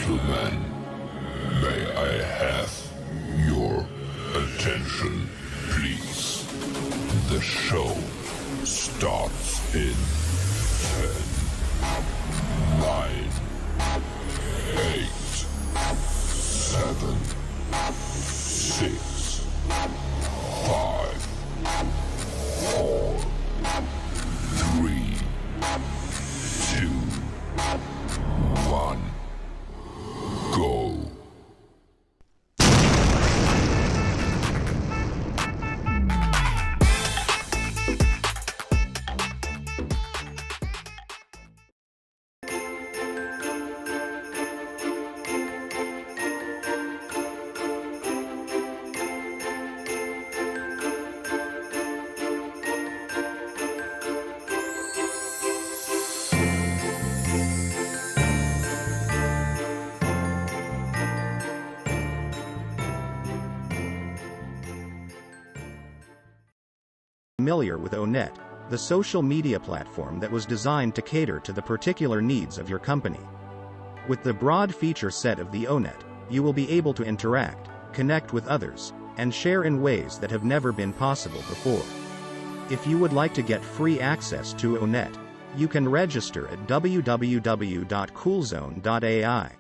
gentlemen, may I have your attention, please? The show starts in 10, 9, 8, 7, 6, 5, 4, 3, 2, 1, go. Familiar with Onet, the social media platform that was designed to cater to the particular needs of your company. With the broad feature set of the Onet, you will be able to interact, connect with others, and share in ways that have never been possible before. If you would like to get free access to Onet, you can register at www.coolzone.ai.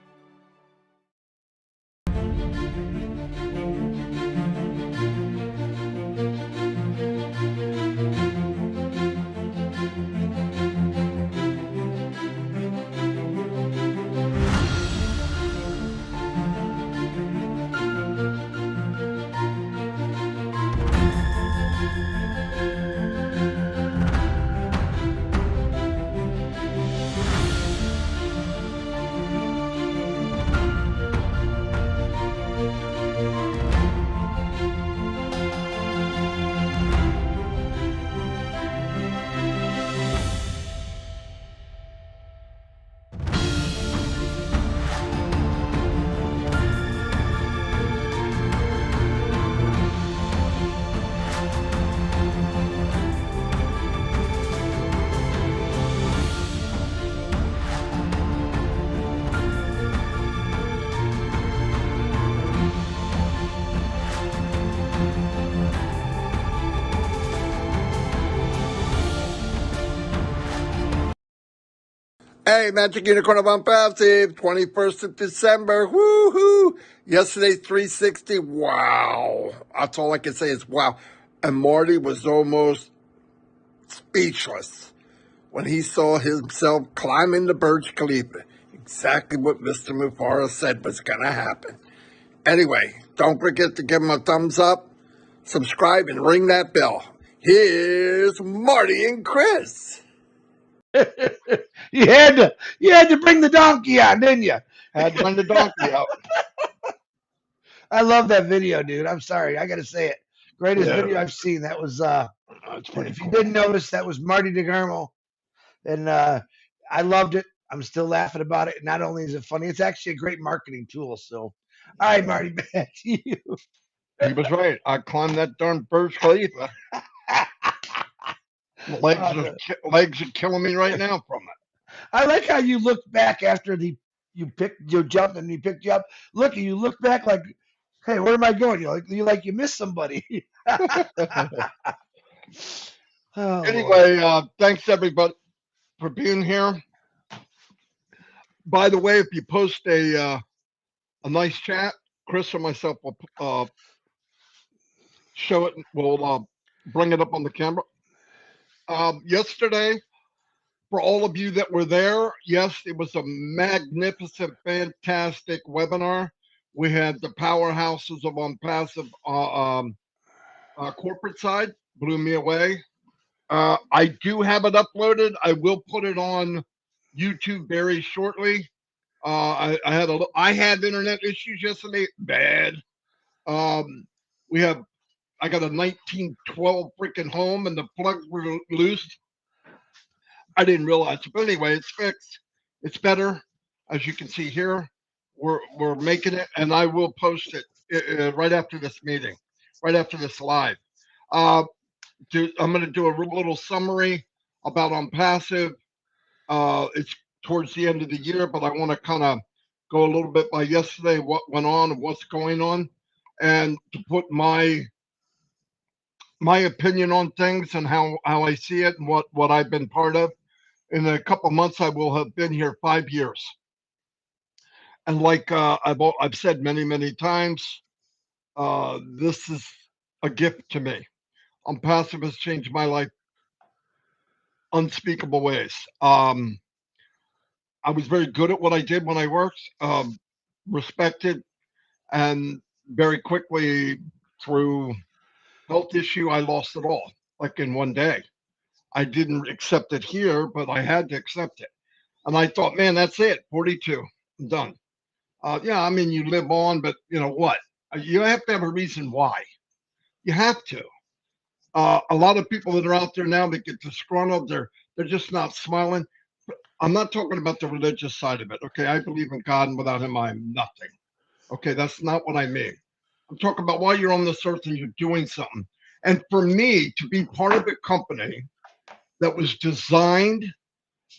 Hey, Magic Unicorn of Onpassive, 21st of December, woohoo! Yesterday's 360, wow. That's all I can say is wow. And Marty was almost speechless when he saw himself climbing the Burj Khalifa. Exactly what Mr. Mufara said was going to happen. Anyway, don't forget to give him a thumbs up, subscribe, and ring that bell. Here's Marty and Chris. You had to bring the donkey out, didn't you? Had to bring the donkey out. I love that video, dude. I'm sorry, I gotta say it. Greatest video I've seen. That was if you didn't notice, that was Marty DeGarmo, and I loved it. I'm still laughing about it. Not only is it funny, it's actually a great marketing tool. So, all right, Marty, back to you. He was right. I climbed that darn Burj Khalifa. Legs are killing me right now from it. I like how you looked back after you jumped and he picked you up. You look back like, hey, where am I going? You missed somebody. Anyway, thanks everybody for being here. By the way, if you post a nice chat, Chris or myself will show it. We'll bring it up on the camera. Yesterday, for all of you that were there, yes, it was a magnificent, fantastic webinar. We had the powerhouses of Onpassive corporate side, blew me away. I do have it uploaded. I will put it on YouTube very shortly. I had internet issues yesterday, bad. I got a 1912 freaking home and the plugs were loose. I didn't realize it, but anyway, it's fixed. It's better, as you can see here. We're making it, and I will post it right after this meeting, right after this live. I'm going to do a little summary about Onpassive. It's towards the end of the year, but I want to kind of go a little bit by yesterday, what went on and what's going on, and to put my opinion on things and how I see it and what I've been part of. In a couple months, I will have been here 5 years, and like I've said many times, this is a gift to me. Passive has changed my life unspeakable ways. I was very good at what I did when I worked, respected, and very quickly through health issue, I lost it all, like in one day. I didn't accept it here, but I had to accept it. And I thought, man, that's it, 42, I'm done. Yeah, I mean, you live on, but you know what? You have to have a reason why. You have to. A lot of people that are out there now that get disgruntled, they're just not smiling. I'm not talking about the religious side of it. Okay, I believe in God, and without Him, I'm nothing. Okay, that's not what I mean. I'm talking about while you're on this earth and you're doing something. And for me to be part of a company that was designed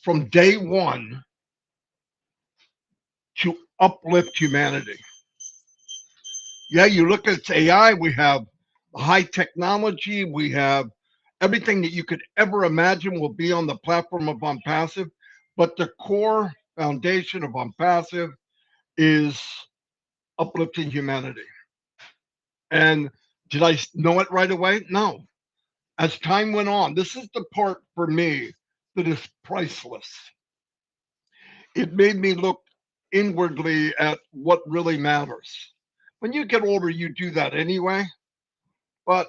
from day one to uplift humanity. Yeah, you look at AI, we have high technology, we have everything that you could ever imagine will be on the platform of Onpassive, but the core foundation of Onpassive is uplifting humanity. And did I know it right away? No. As time went on, this is the part for me that is priceless. It made me look inwardly at what really matters. When you get older, you do that anyway. But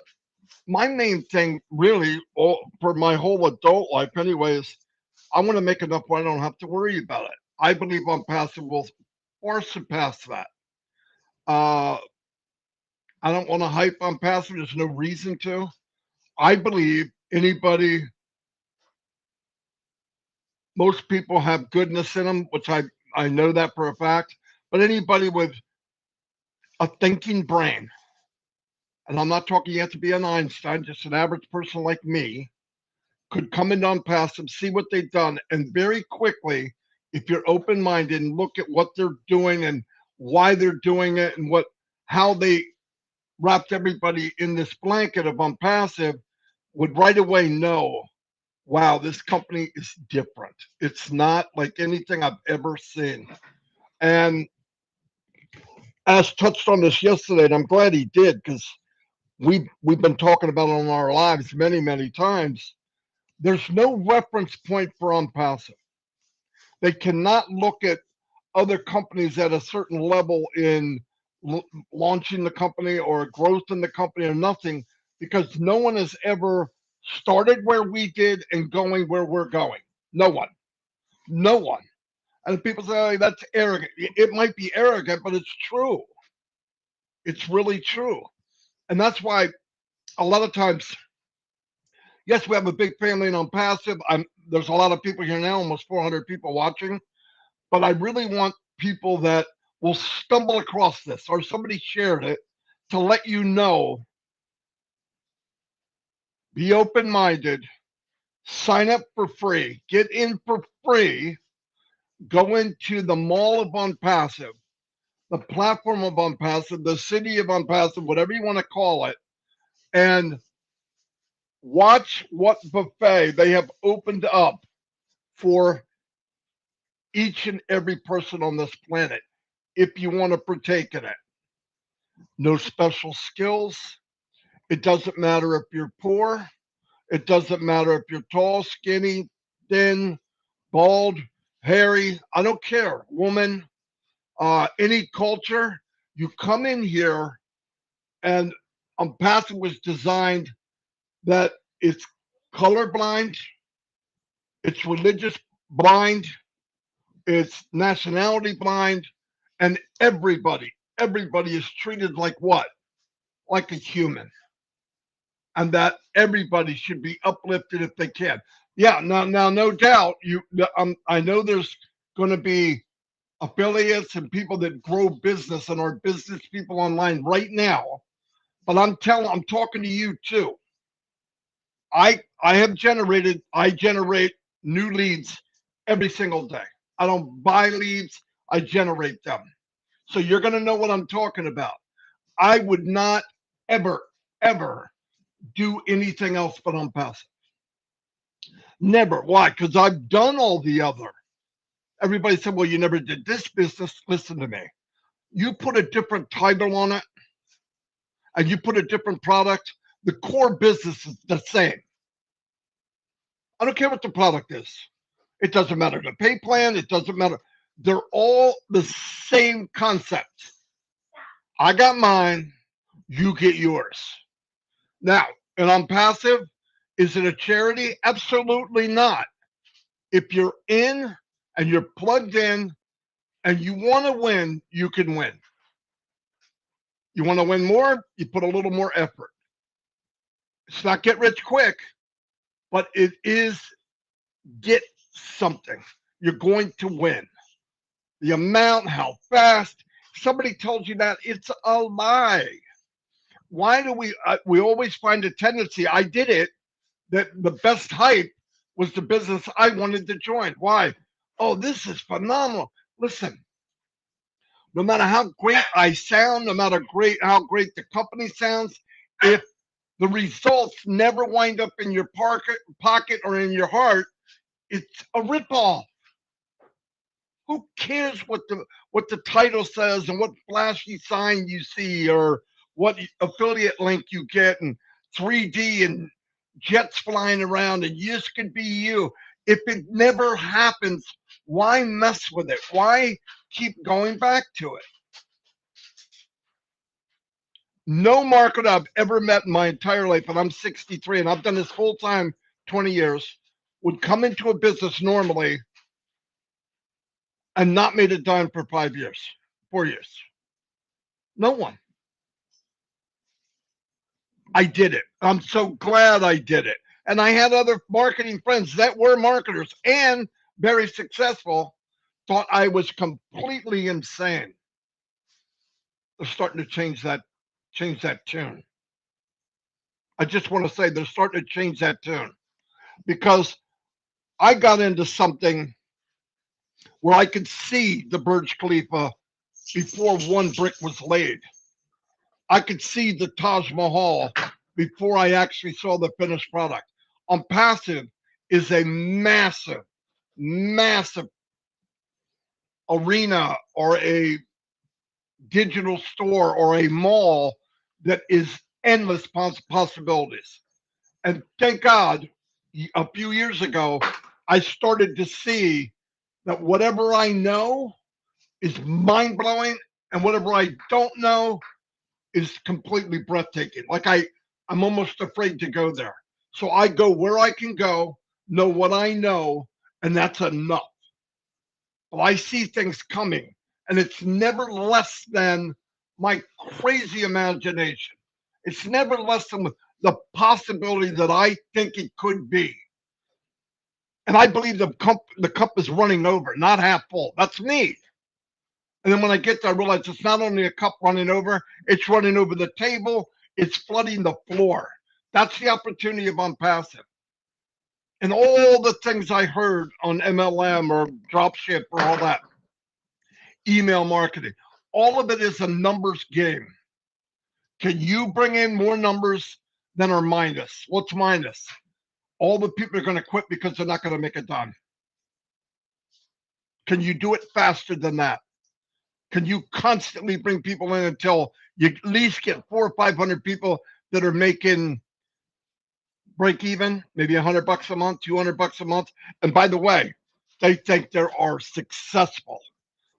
my main thing, really, for my whole adult life, anyway, is I want to make enough where I don't have to worry about it. I believe Onpassive will far surpass that. Uh, I don't want to hype Onpassive. There's no reason to. I believe anybody, most people have goodness in them, which I know that for a fact. But anybody with a thinking brain, and I'm not talking you have to be an Einstein, just an average person like me, could come in on passive, see what they've done, and very quickly, if you're open minded and look at what they're doing and why they're doing it and how they wrapped everybody in this blanket of Onpassive, would right away know, wow, this company is different. It's not like anything I've ever seen. And Ash touched on this yesterday, and I'm glad he did because we've been talking about it on our lives many times. There's no reference point for Onpassive. They cannot look at other companies at a certain level in launching the company or growth in the company or nothing because no one has ever started where we did and going where we're going. No one. No one. And people say, oh, that's arrogant. It might be arrogant, but it's true. It's really true. And that's why a lot of times, yes, we have a big family and Onpassive. There's a lot of people here now, almost 400 people watching. But I really want people that will stumble across this or somebody shared it to let you know, be open-minded, sign up for free, get in for free, go into the mall of Onpassive, the platform of Onpassive, the city of Onpassive, whatever you want to call it, and watch what buffet they have opened up for each and every person on this planet if you want to partake in it. No special skills. It doesn't matter if you're poor. It doesn't matter if you're tall, skinny, thin, bald, hairy. I don't care. Woman, any culture. You come in here and Passive was designed that it's colorblind, it's religious blind, it's nationality blind, and everybody is treated like what? Like a human. And that everybody should be uplifted if they can. Yeah, now, no doubt, I know there's going to be affiliates and people that grow business and are business people online right now. But I'm talking to you too. I generate new leads every single day. I don't buy leads. I generate them. So you're going to know what I'm talking about. I would not ever, ever do anything else but Onpassive. Never. Why? Because I've done all the other. Everybody said, well, you never did this business. Listen to me. You put a different title on it and you put a different product, the core business is the same. I don't care what the product is. It doesn't matter the pay plan. It doesn't matter. They're all the same concept. I got mine. You get yours. Now, and Onpassive, is it a charity? Absolutely not. If you're in and you're plugged in and you want to win, you can win. You want to win more, you put a little more effort. It's not get rich quick, but it is get something. You're going to win. The amount, how fast. If somebody tells you that, it's a lie. Why do we always find a tendency? I did it, that the best hype was the business I wanted to join. Why? Oh, this is phenomenal. Listen, no matter how great I sound, no matter how great the company sounds, if the results never wind up in your pocket or in your heart, it's a ripoff. Who cares what the title says and what flashy sign you see or what affiliate link you get and 3D and jets flying around and this could be you. If it never happens, why mess with it? Why keep going back to it? No marketer I've ever met in my entire life, and I'm 63 and I've done this full time 20 years, would come into a business normally and not made a dime for 5 years, 4 years. No one. I did it. I'm so glad I did it. And I had other marketing friends that were marketers and very successful, thought I was completely insane. They're starting to change that tune. I just want to say they're starting to change that tune because I got into something where I could see the Burj Khalifa before one brick was laid. I could see the Taj Mahal before I actually saw the finished product. Onpassive is a massive, massive arena or a digital store or a mall that is endless possibilities. And thank God, a few years ago, I started to see that whatever I know is mind blowing, and whatever I don't know is completely breathtaking. Like I'm almost afraid to go there. So I go where I can go, know what I know, and that's enough. But I see things coming, and it's never less than my crazy imagination. It's never less than the possibility that I think it could be. And I believe the cup is running over, not half full. That's me. And then when I get there, I realize it's not only a cup running over, it's running over the table, it's flooding the floor. That's the opportunity of Onpassive. And all the things I heard on MLM or dropship or all that, email marketing, all of it is a numbers game. Can you bring in more numbers than are minus? What's minus? All the people are going to quit because they're not going to make it done. Can you do it faster than that? Can you constantly bring people in until you at least get 400 or 500 people that are making break even, maybe $100 a month, $200 a month? And by the way, they think they are successful.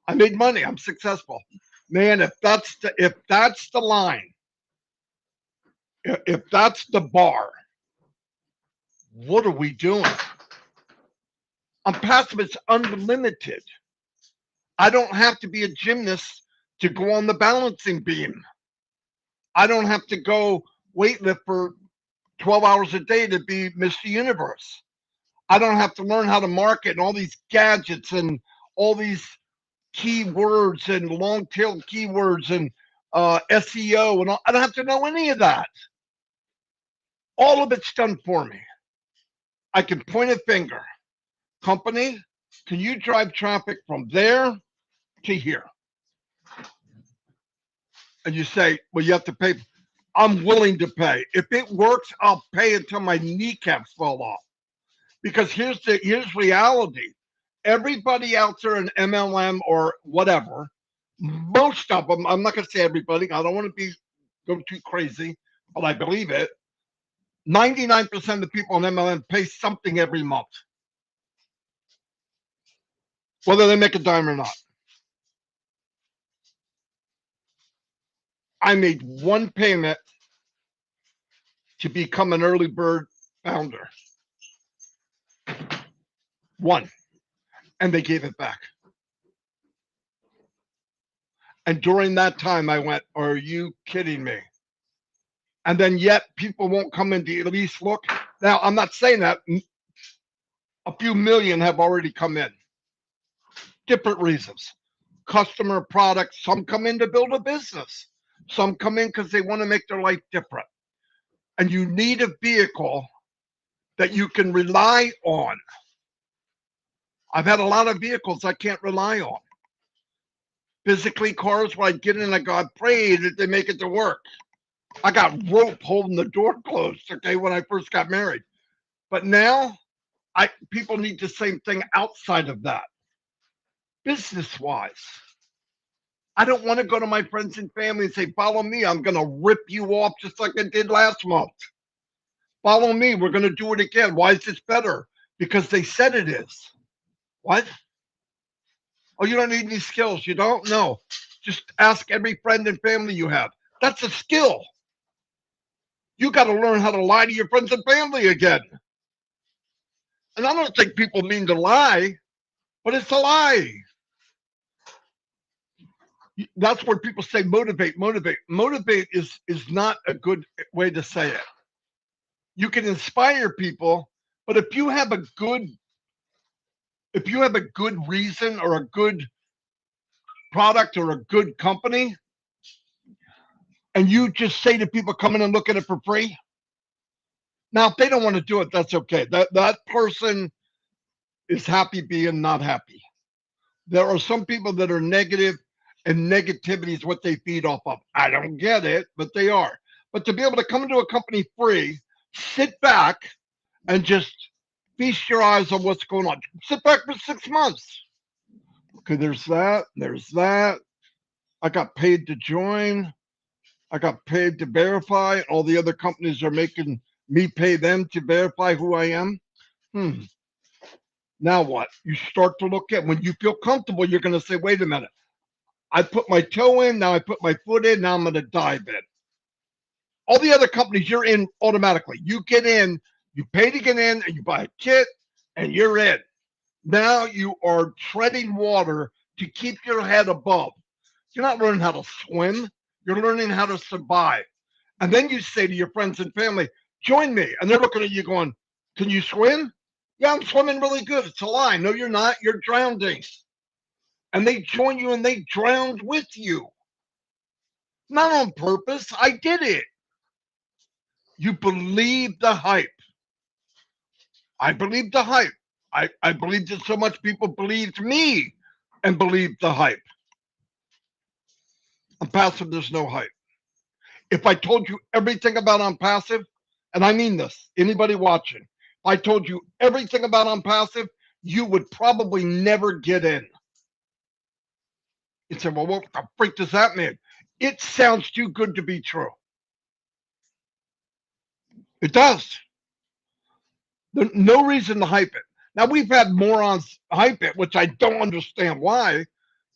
I made money. I'm successful. Man, if that's the line, if that's the bar, what are we doing? Onpassive is unlimited. I don't have to be a gymnast to go on the balancing beam. I don't have to go weightlift for 12 hours a day to be Mr. Universe. I don't have to learn how to market and all these gadgets and all these keywords and long tail keywords and SEO and all. I don't have to know any of that. All of it's done for me. I can point a finger. Company, can you drive traffic from there to here. And you say, well, you have to pay. I'm willing to pay. If it works, I'll pay until my kneecaps fall off. Because here's reality. Everybody out there in MLM or whatever, most of them, I'm not going to say everybody, I don't want to go too crazy, but I believe it. 99% of the people in MLM pay something every month, whether they make a dime or not. I made one payment to become an early bird founder. One. And they gave it back. And during that time, I went, are you kidding me? And then yet people won't come in to at least look. Now, I'm not saying that. A few million have already come in. Different reasons. Customer products. Some come in to build a business. Some come in because they want to make their life different. And you need a vehicle that you can rely on. I've had a lot of vehicles I can't rely on. Physically, cars where I get in, I go, I pray that they make it to work. I got rope holding the door closed, okay, when I first got married. But now, people need the same thing outside of that. Business-wise. I don't want to go to my friends and family and say, follow me, I'm going to rip you off just like I did last month. Follow me, we're going to do it again. Why is this better? Because they said it is. What? Oh, you don't need any skills. You don't? No. Just ask every friend and family you have. That's a skill. You got to learn how to lie to your friends and family again. And I don't think people mean to lie, but it's a lie. That's where people say motivate, motivate. Motivate is not a good way to say it. You can inspire people, but if you have a good reason or a good product or a good company, and you just say to people, come in and look at it for free. Now, if they don't want to do it, that's okay. That person is happy being not happy. There are some people that are negative, and negativity is what they feed off of. I don't get it, but they are. But to be able to come into a company free, sit back, and just feast your eyes on what's going on. Sit back for 6 months. Okay, there's that. I got paid to join. I got paid to verify. All the other companies are making me pay them to verify who I am. Now what? You start to look at, when you feel comfortable, you're going to say, wait a minute. I put my toe in, now I put my foot in, now I'm going to dive in. All the other companies, you're in automatically. You get in, you pay to get in, and you buy a kit, and you're in. Now you are treading water to keep your head above. You're not learning how to swim. You're learning how to survive. And then you say to your friends and family, join me. And they're looking at you going, can you swim? Yeah, I'm swimming really good. It's a lie. No, you're not. You're drowning. And they join you and they drowned with you. Not on purpose. I did it. You believe the hype. I believed the hype. I believed that so much people believed me and believed the hype. Onpassive, there's no hype. If I told you everything about Onpassive, and I mean this, anybody watching, if I told you everything about Onpassive, you would probably never get in. You say, well, what the freak does that mean? It sounds too good to be true. It does. There's no reason to hype it. Now, we've had morons hype it, which I don't understand why.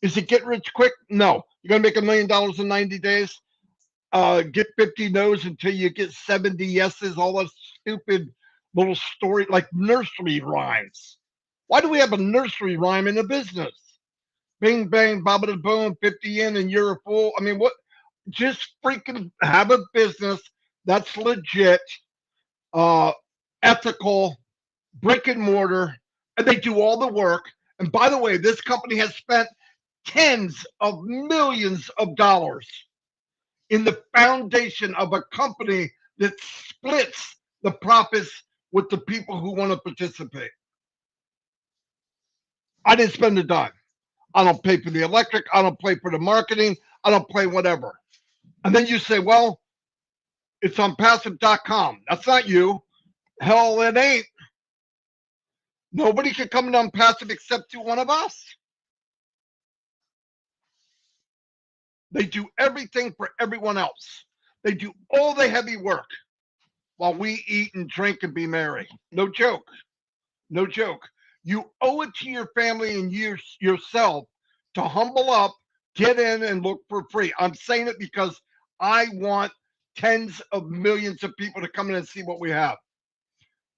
Is it get rich quick? No. You're going to make $1 million in 90 days? Get 50 no's until you get 70 yeses, all that stupid little story, like nursery rhymes. Why do we have a nursery rhyme in a business? Bing, bang, bobba boom, 50 in and you're a fool. I mean, what? Just freaking have a business that's legit, ethical, brick and mortar, and they do all the work. And by the way, this company has spent tens of millions of dollars in the foundation of a company that splits the profits with the people who want to participate. I didn't spend a dime. I don't pay for the electric. I don't pay for the marketing. I don't pay whatever. And then you say, well, it's on passive.com. That's not you. Hell, it ain't. Nobody can come on passive except to one of us. They do everything for everyone else. They do all the heavy work while we eat and drink and be merry. No joke. No joke. You owe it to your family and yourself to humble up, get in, and look for free. I'm saying it because I want tens of millions of people to come in and see what we have.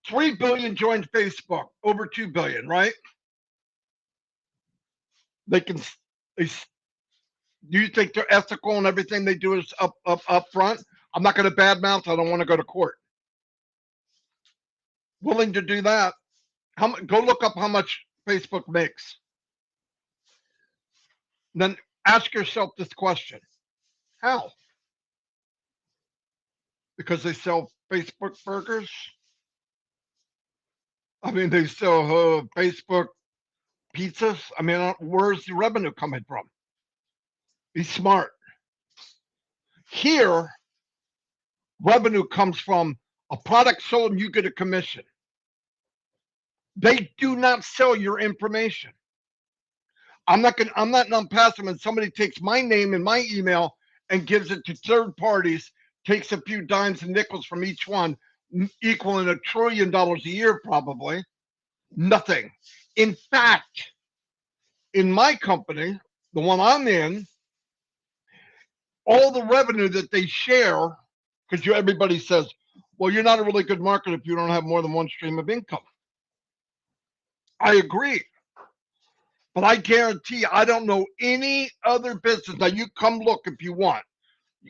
3 billion joined Facebook, over 2 billion, right? They can. Do you think they're ethical and everything they do is up front? I'm not going to badmouth. I don't want to go to court. Willing to do that. Go look up how much Facebook makes. Then ask yourself this question. How? Because they sell Facebook burgers? I mean, they sell Facebook pizzas? I mean, where's the revenue coming from? Be smart. Here, revenue comes from a product sold and you get a commission. They do not sell your information. I'm not non-passive and somebody takes my name and my email and gives it to third parties, takes a few dimes and nickels from each one, equaling $1 trillion a year probably. Nothing. In fact, in my company, the one I'm in, all the revenue that they share, because everybody says, well, you're not a really good marketer if you don't have more than one stream of income. I agree. But I guarantee I don't know any other business. Now, you come look if you want.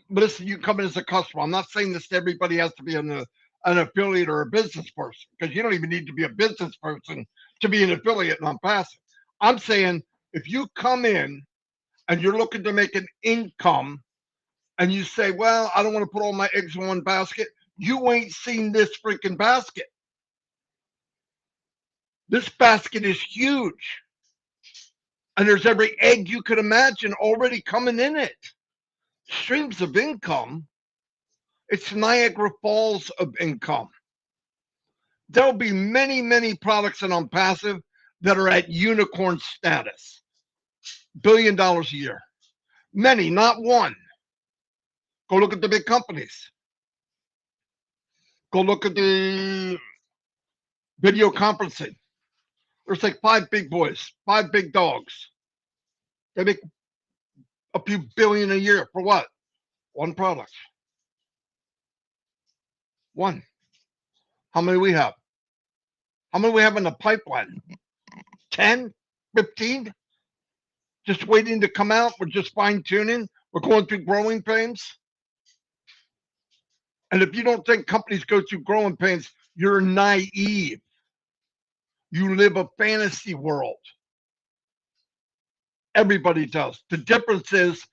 But listen, you come in as a customer. I'm not saying this to everybody has to be an affiliate or a business person, because you don't even need to be a business person to be an affiliate and Onpassive. I'm saying if you come in and you're looking to make an income and you say, well, I don't want to put all my eggs in one basket, you ain't seen this freaking basket. This basket is huge. And there's every egg you could imagine already coming in it. Streams of income. It's Niagara Falls of income. There'll be many, many products in Onpassive that are at unicorn status. $1 billion a year. Many, not one. Go look at the big companies. Go look at the video conferencing. There's like 5 big boys, 5 big dogs. They make a few billion a year for what? One product. One. How many we have? How many we have in the pipeline? 10? 15? Just waiting to come out. We're just fine tuning. We're going through growing pains. And if you don't think companies go through growing pains, you're naive. You live a fantasy world. Everybody does. The difference is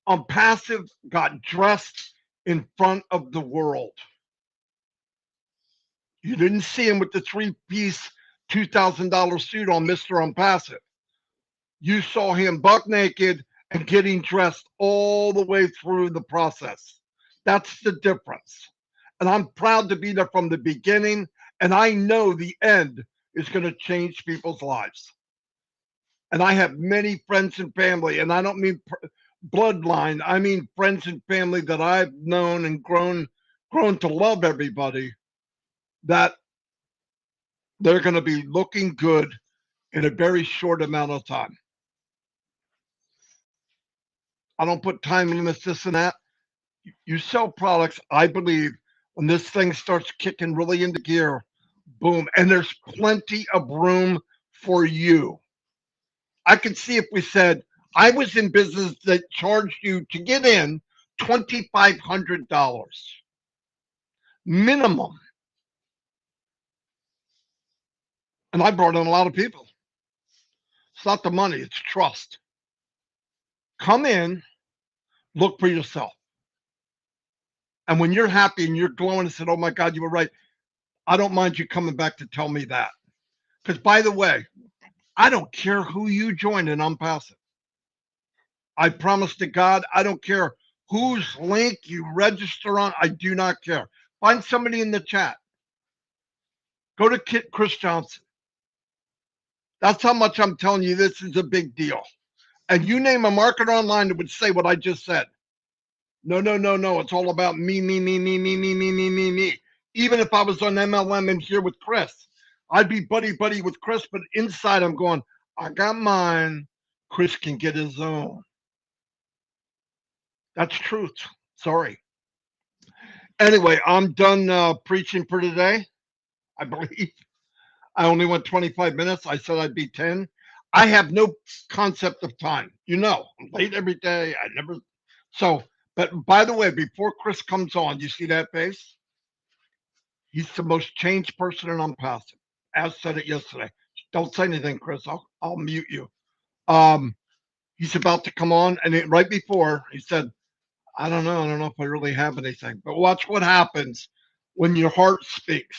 Onpassive got dressed in front of the world. You didn't see him with the 3-piece $2,000 suit on Mr. Onpassive. You saw him buck naked and getting dressed all the way through the process. That's the difference. And I'm proud to be there from the beginning. And I know the end is going to change people's lives. And I have many friends and family, and I don't mean bloodline. I mean friends and family that I've known and grown to love everybody, that they're going to be looking good in a very short amount of time. I don't put time limits, this and that. You sell products, I believe, when this thing starts kicking really into gear, boom, and there's plenty of room for you. I could see if we said, I was in business that charged you to get in $2,500 minimum. And I brought in a lot of people. It's not the money, it's trust. Come in, look for yourself. And when you're happy and you're glowing and said, oh my God, you were right, I don't mind you coming back to tell me that. Because by the way, I don't care who you join in Onpassive. I promise to God, I don't care whose link you register on. I do not care. Find somebody in the chat. Go to Chris Johnson. That's how much I'm telling you this is a big deal. And you name a marketer online that would say what I just said. No, no, no, no. It's all about me, me, me, me, me, me, me, me, me, me. Even if I was on MLM and here with Chris, I'd be buddy buddy with Chris, but inside I'm going, I got mine. Chris can get his own. That's truth. Sorry. Anyway, I'm done preaching for today. I believe I only went 25 minutes. I said I'd be 10. I have no concept of time. I'm late every day. I never. So, but by the way, before Chris comes on, you see that face? He's the most changed person in Onpassive. As said it yesterday. Don't say anything, Chris. I'll mute you. Um, he's about to come on, and right before he said, I don't know. I don't know if I really have anything. But watch what happens when your heart speaks.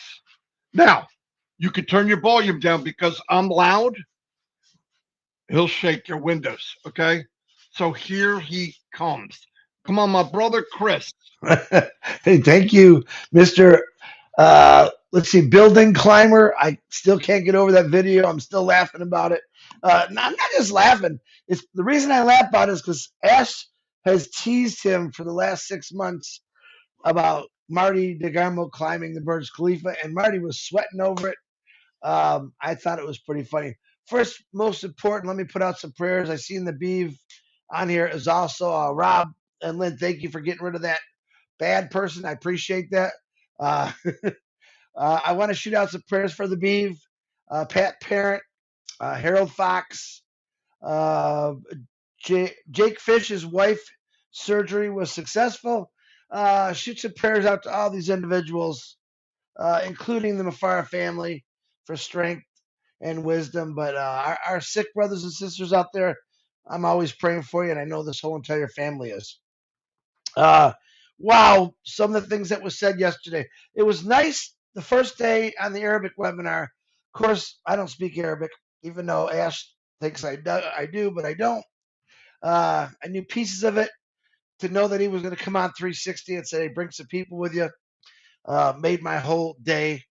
Now, you could turn your volume down because I'm loud. He'll shake your windows. Okay. So here he comes. Come on, my brother Chris. Hey, thank you, Mr. Let's see, Building Climber. I still can't get over that video. I'm still laughing about it. I'm not just laughing. It's the reason I laugh about it is because Ash has teased him for the last 6 months about Marty DeGarmo climbing the Burj Khalifa, and Marty was sweating over it. I thought it was pretty funny. First, most important, let me put out some prayers. I seen the Beeve on here is also Rob and Lynn. Thank you for getting rid of that bad person. I appreciate that. Uh, I want to shoot out some prayers for the Beeve, Pat Parent, Harold Fox, uh, Jake Fish's wife surgery was successful. Shoot some prayers out to all these individuals, including the Mafara family, for strength and wisdom. But our sick brothers and sisters out there, I'm always praying for you, and I know this whole entire family is. Uh, wow, some of the things that was said yesterday. It was nice the first day on the Arabic webinar. Of course, I don't speak Arabic, even though Ash thinks I do, but I don't. I knew pieces of it. To know that he was going to come on 360 and say, bring some people with you, made my whole day.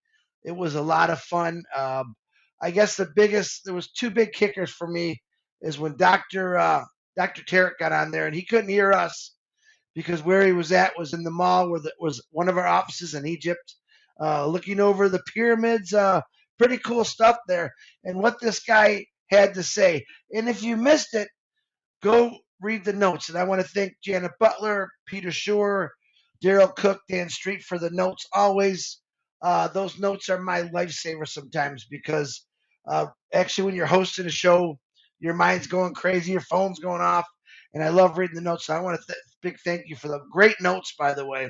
It was a lot of fun. I guess there was two big kickers for me is when Dr. Tarek got on there and he couldn't hear us because where he was at was in the mall where was one of our offices in Egypt, looking over the pyramids. Pretty cool stuff there. And what this guy had to say. And if you missed it, go read the notes. And I want to thank Janet Butler, Peter Shore, Daryl Cook, Dan Street for the notes. Always, those notes are my lifesaver sometimes because actually, when you're hosting a show, your mind's going crazy, your phone's going off, and I love reading the notes. So I want to big thank you for the great notes, by the way.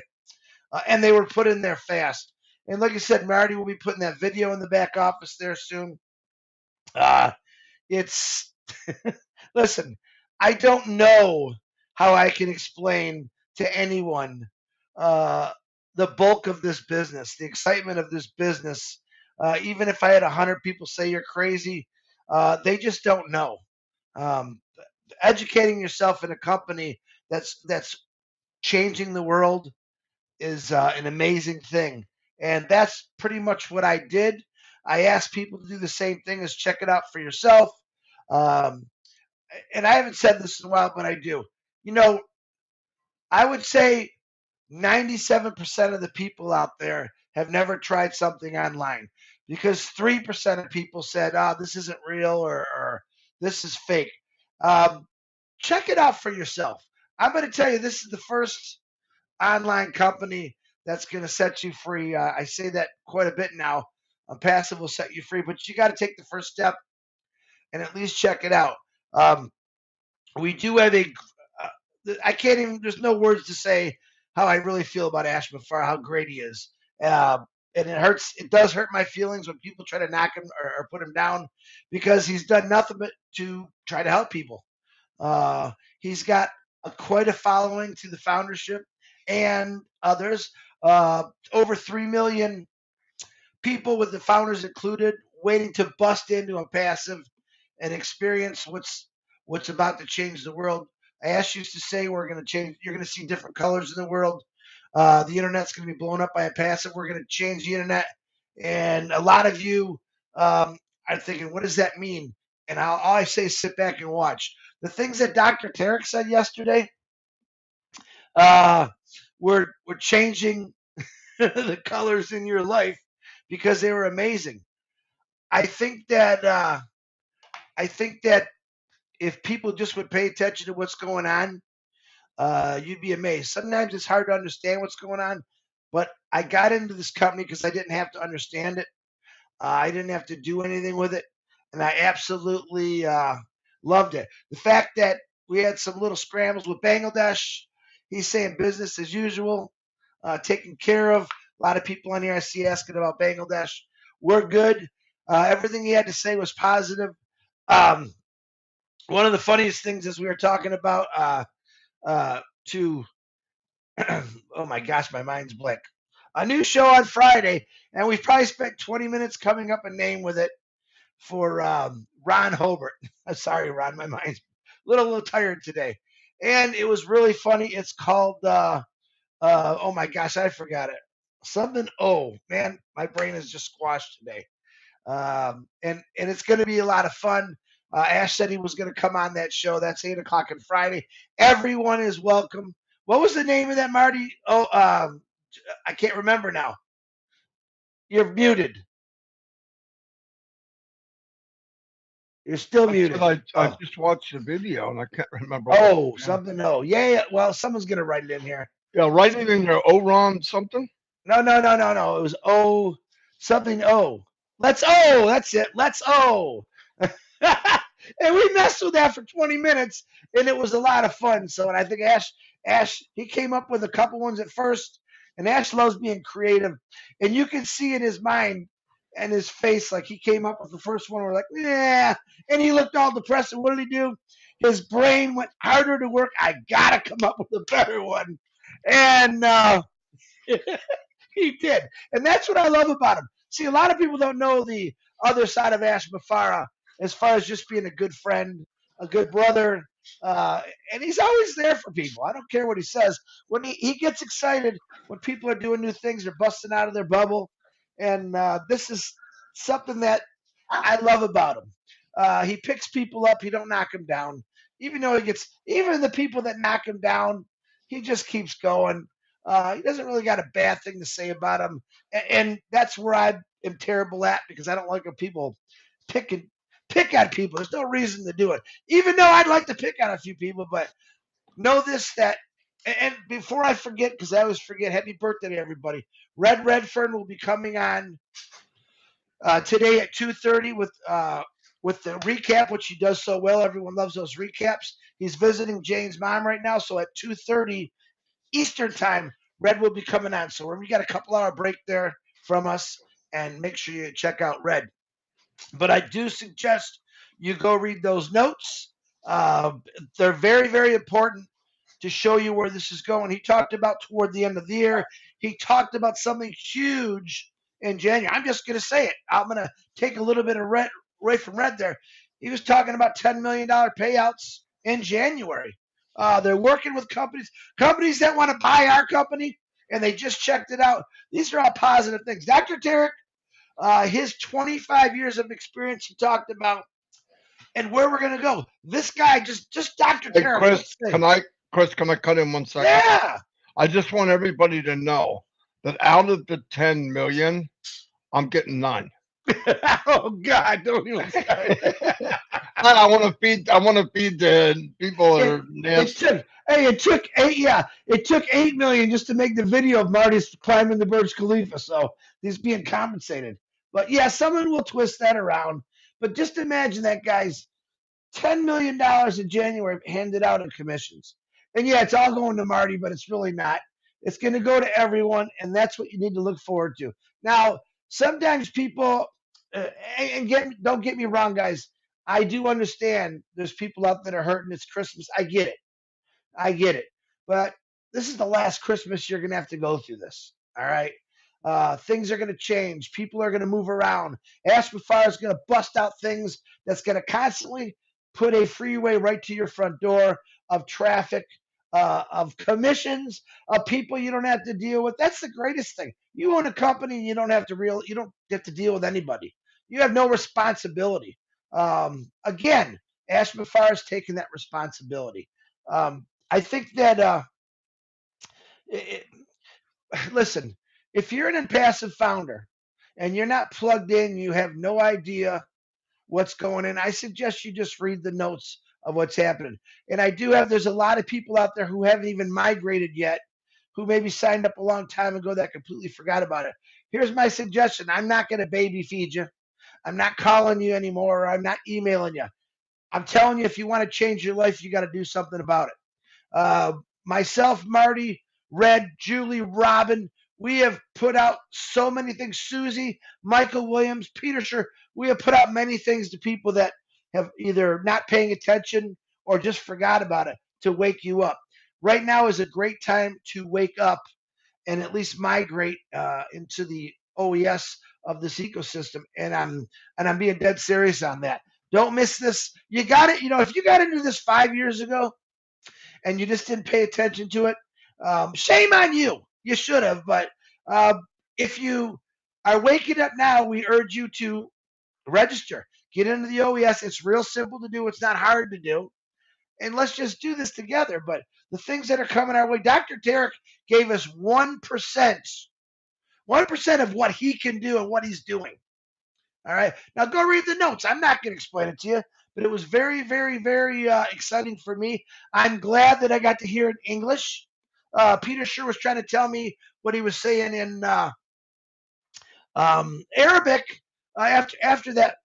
And they were put in there fast. And like I said, Marty will be putting that video in the back office there soon. It's listen, I don't know how I can explain to anyone uh, the bulk of this business, the excitement of this business. Even if I had 100 people say you're crazy, they just don't know. Um, Educating yourself in a company that's changing the world is an amazing thing, and that's pretty much what I did. I asked people to do the same thing as check it out for yourself. Um, and I haven't said this in a while, but I do. You know, I would say 97% of the people out there have never tried something online because 3% of people said, oh, this isn't real or this is fake. Um, Check it out for yourself. I'm going to tell you, this is the first online company that's going to set you free. I say that quite a bit now. Passive will set you free, but you got to take the first step and at least check it out. Um, we do have I can't even, there's no words to say how I really feel about Ash Mafar, how great he is. And it does hurt my feelings when people try to knock him or put him down because he's done nothing but to try to help people. He's got quite a following to the foundership and others. Over 3 million people, with the founders included, waiting to bust into Onpassive and experience what's about to change the world. Ash used to say we're going to change. You're going to see different colors in the world. The internet's going to be blown up by Onpassive. We're going to change the internet, and a lot of you are thinking, what does that mean? And all I say is sit back and watch. The things that Dr. Tarek said yesterday, uh, we're changing the colors in your life because they were amazing. I think that if people just would pay attention to what's going on, you'd be amazed. Sometimes it's hard to understand what's going on, but I got into this company because I didn't have to understand it. I didn't have to do anything with it, and I absolutely loved it. The fact that we had some little scrambles with Bangladesh, he's saying business as usual, taken care of. A lot of people on here I see asking about Bangladesh. We're good. Everything he had to say was positive. Um, One of the funniest things is we were talking about to oh my gosh, my mind's blank. A new show on Friday, and we've probably spent 20 minutes coming up a name with it for Ron Hobart. I'm sorry, Ron, my mind's a little tired today. And it was really funny. It's called oh my gosh, I forgot it. Something. Oh man, my brain is just squashed today. And it's going to be a lot of fun. Ash said he was going to come on that show. That's 8 o'clock on Friday. Everyone is welcome. What was the name of that, Marty? Oh, I can't remember now. You're muted. You're still muted. I just watched the video and I can't remember. Oh, something. Oh, yeah. Well, someone's going to write it in here. Yeah, write it in your Oron something. No. It was O something O. Let's O. That's it. Let's O. And we messed with that for 20 minutes, and it was a lot of fun. So, and I think Ash, he came up with a couple ones at first, and Ash loves being creative, and you can see in his mind and his face, like he came up with the first one. We're like, yeah, and he looked all depressed. And what did he do? His brain went harder to work. I gotta come up with a better one, and he did, and that's what I love about him. See, a lot of people don't know the other side of Ash Mafara as far as just being a good friend, a good brother, and he's always there for people. I don't care what he says. When he gets excited when people are doing new things, they're busting out of their bubble, and this is something that I love about him. He picks people up. He don't knock them down. Even though even the people that knock him down, he just keeps going. He doesn't really got a bad thing to say about him, and that's where I am terrible at because I don't like when people pick on people. There's no reason to do it, even though I'd like to pick on a few people. But know this that, and before I forget, because I always forget, happy birthday to everybody. Red Redfern will be coming on today at 2:30 with the recap, which he does so well. Everyone loves those recaps. He's visiting Jane's mom right now, so at 2:30 Eastern time, Red will be coming on. So we got a couple hour break there from us, and make sure you check out Red. But I do suggest you go read those notes. They're very, very important to show you where this is going. He talked about toward the end of the year. He talked about something huge in January. I'm just going to say it. I'm going to take a little bit of Red away from Red there. He was talking about $10 million payouts in January. They're working with companies that want to buy our company, and they just checked it out. These are all positive things. Dr. Tarek, his 25 years of experience he talked about, and where we're going to go. This guy, just Dr. Hey, Tarek. Chris, can I cut in 1 second? Yeah. I just want everybody to know that out of the 10 million, I'm getting none. Oh God, don't even start. I want to feed the people that are nasty. It took 8 million just to make the video of Marty climbing the Burj Khalifa, so he's being compensated. But yeah, someone will twist that around. But just imagine that guy's $10 million in January handed out in commissions. And yeah, it's all going to Marty, but it's really not. It's going to go to everyone, and that's what you need to look forward to. Now, sometimes people, don't get me wrong, guys. I do understand there's people out there that are hurting. It's Christmas. I get it. But this is the last Christmas you're going to have to go through this. All right. Things are going to change. People are going to move around. Aspafar is going to bust out things that's going to constantly put a freeway right to your front door. of traffic, of commissions, of people you don't have to deal with. That's the greatest thing. You own a company and you don't have to deal with anybody. You have no responsibility. Again, Ash Mafar is taking that responsibility. I think that it, listen, if you're an impassive founder and you're not plugged in, you have no idea what's going in, I suggest you just read the notes of what's happening. And there's a lot of people out there who haven't even migrated yet, who maybe signed up a long time ago that completely forgot about it. Here's my suggestion. I'm not going to baby feed you. I'm not calling you anymore. Or I'm not emailing you. I'm telling you, if you want to change your life, you got to do something about it. Myself, Marty, Red, Julie, Robin, we have put out so many things. Susie, Michael Williams, Peter Scher, we have put out many things to people that have either not paying attention or just forgot about it to wake you up. Right now is a great time to wake up and at least migrate into the OES of this ecosystem. And I'm being dead serious on that. Don't miss this. You got it. If you got into this 5 years ago, and you just didn't pay attention to it, shame on you. You should have. But if you are waking up now, we urge you to register. Get into the OES. It's real simple to do. It's not hard to do. And let's just do this together. But the things that are coming our way, Dr. Tarek gave us 1%, 1% of what he can do and what he's doing. All right. Now go read the notes. I'm not going to explain it to you, but it was very, very, very exciting for me. I'm glad that I got to hear it in English. Peter Scher was trying to tell me what he was saying in Arabic after that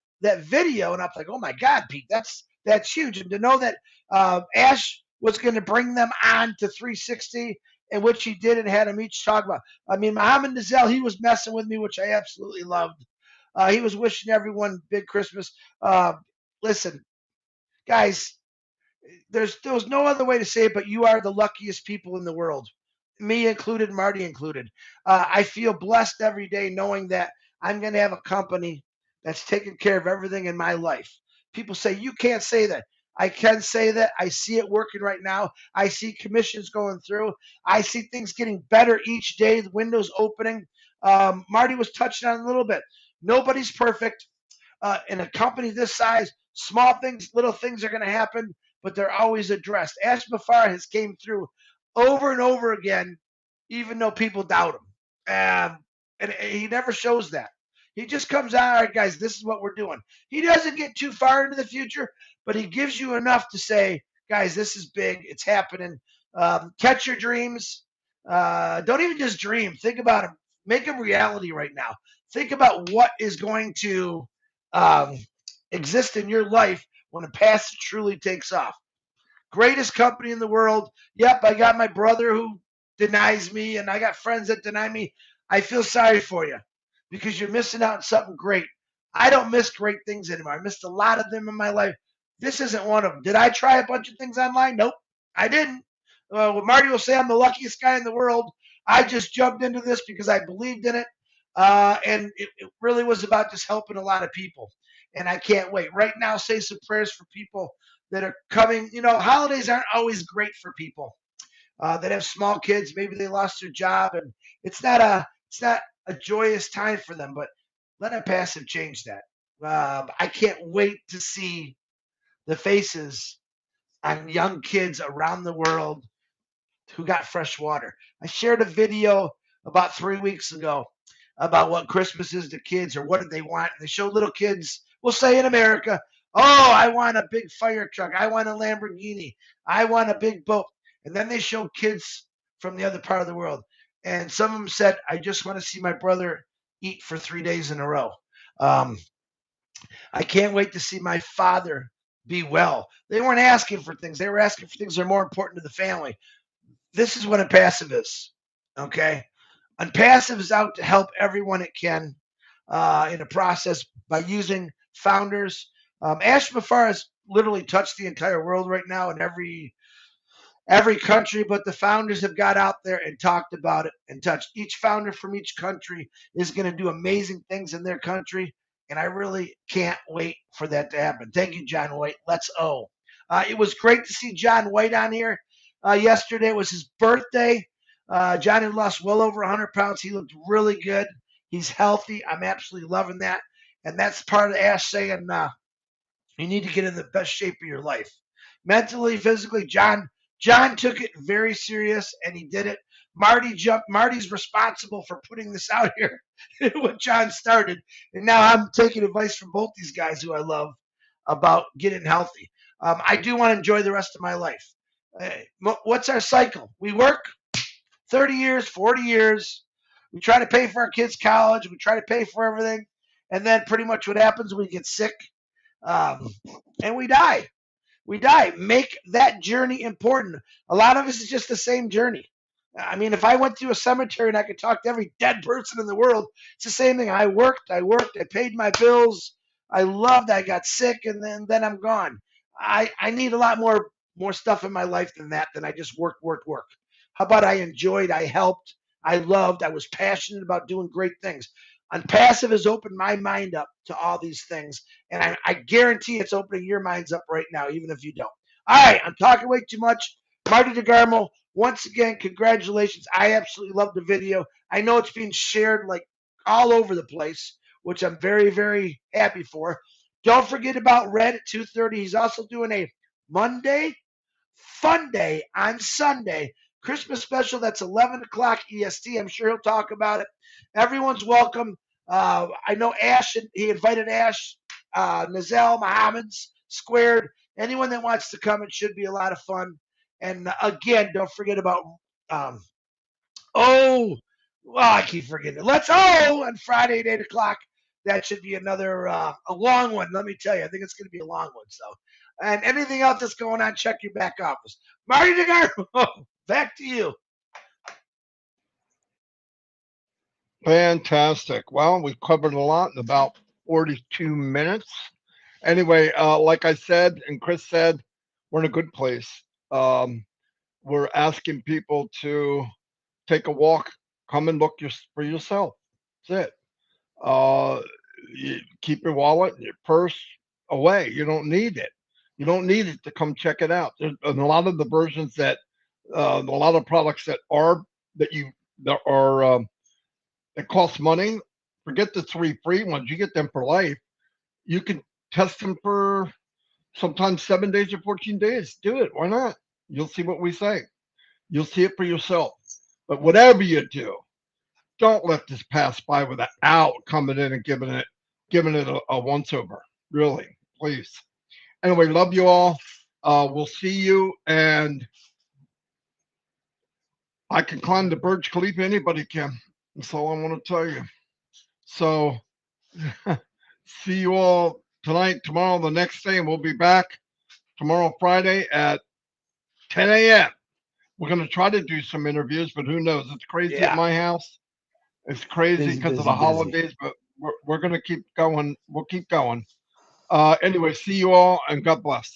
video, and I was like, oh my God, Pete, that's huge. And to know that Ash was going to bring them on to 360, and which he did, and had them each talk about. I mean, Mohammed Nazel, he was messing with me, which I absolutely loved. He was wishing everyone big Christmas. Listen, guys, there was no other way to say it, but you are the luckiest people in the world, me included, Marty included. I feel blessed every day knowing that I'm going to have a company that's taking care of everything in my life. People say, you can't say that. I can say that. I see it working right now. I see commissions going through. I see things getting better each day, the windows opening. Marty was touching on a little bit. Nobody's perfect. In a company this size, small things, little things are going to happen, but they're always addressed. Ash Mafar has came through over and over again, even though people doubt him. And he never shows that. He just comes out, all right, guys, this is what we're doing. He doesn't get too far into the future, but he gives you enough to say, guys, this is big. It's happening. Catch your dreams. Don't even just dream. Think about them. Make them reality right now. Think about what is going to um, exist in your life when Onpassive truly takes off. Greatest company in the world. Yep, I got my brother who denies me, and I got friends that deny me. I feel sorry for you because you're missing out on something great. I don't miss great things anymore. I missed a lot of them in my life. This isn't one of them. Did I try a bunch of things online? Nope, I didn't. Marty will say I'm the luckiest guy in the world. I just jumped into this because I believed in it. And it really was about just helping a lot of people. And I can't wait. Right now, say some prayers for people that are coming. Holidays aren't always great for people that have small kids. Maybe they lost their job, and it's not a joyous time for them. But let Onpassive change that. I can't wait to see the faces on young kids around the world who got fresh water. I shared a video about 3 weeks ago about what Christmas is to kids or what do they want. And they show little kids, we'll say in America, oh, I want a big fire truck. I want a Lamborghini. I want a big boat. And then they show kids from the other part of the world. And some of them said, I just want to see my brother eat for 3 days in a row. Um, I can't wait to see my father be well. They weren't asking for things. They were asking for things that are more important to the family. This is what Onpassive is. Okay. Onpassive is out to help everyone it can in a process by using founders. Ash Mafar has literally touched the entire world right now in every country, but the founders have got out there and talked about it and touched. Each founder from each country is going to do amazing things in their country, and I really can't wait for that to happen. Thank you, John White. Let's O. It was great to see John White on here yesterday. It was his birthday. John had lost well over 100 pounds. He looked really good. He's healthy. I'm absolutely loving that. And that's part of Ash saying you need to get in the best shape of your life. Mentally, physically, John took it very serious and he did it. Marty's responsible for putting this out here when John started. And now I'm taking advice from both these guys who I love about getting healthy. I do want to enjoy the rest of my life. What's our cycle? We work 30 years, 40 years. We try to pay for our kids' college. We try to pay for everything. And then pretty much what happens, we get sick and we die. We die. Make that journey important. A lot of us is just the same journey. I mean, if I went to a cemetery and I could talk to every dead person in the world, it's the same thing. I worked, I paid my bills, I loved, I got sick, and then I'm gone. I need a lot more stuff in my life than that, than I just work, work, work. How about I enjoyed, I helped, I loved, I was passionate about doing great things. Onpassive has opened my mind up to all these things, and I guarantee it's opening your minds up right now, even if you don't. All right, I'm talking way too much. Marty DeGarmo, once again, congratulations. I absolutely love the video. I know it's being shared like all over the place, which I'm very, very happy for. Don't forget about Red at 2:30. He's also doing a Monday Fun Day on Sunday. Christmas special, that's 11 o'clock EST. I'm sure he'll talk about it. Everyone's welcome. I know Ash, he invited Ash, Nazelle, Mohammed's Squared. Anyone that wants to come, it should be a lot of fun. And again, don't forget about, um, oh, well, I keep forgetting. Let's on Friday at 8 o'clock. That should be another, a long one, let me tell you. I think it's going to be a long one. So, and anything else that's going on, check your back office. Marty DeGarmo, back to you. Fantastic. Well, we covered a lot in about 42 minutes. Anyway, like I said, and Chris said, we're in a good place. We're asking people to take a walk, come and look for yourself. That's it. You keep your wallet and your purse away. You don't need it. You don't need it to come check it out. There's a lot of the versions that, a lot of products that are that cost money. Forget the 3 free ones. You get them for life. You can test them for sometimes 7 days or 14 days. Do it. Why not? You'll see what we say. You'll see it for yourself. But whatever you do, don't let this pass by without coming in and giving it a once over. Really, please. Anyway, love you all. We'll see you, and I can climb the Burj Khalifa. Anybody can. That's all I want to tell you. So, see you all tonight, tomorrow, the next day, and we'll be back tomorrow, Friday at 10 a.m. We're going to try to do some interviews, but who knows? It's crazy at my house. It's crazy because of the holidays, but we're going to keep going. We'll keep going. Anyway, see you all, and God bless.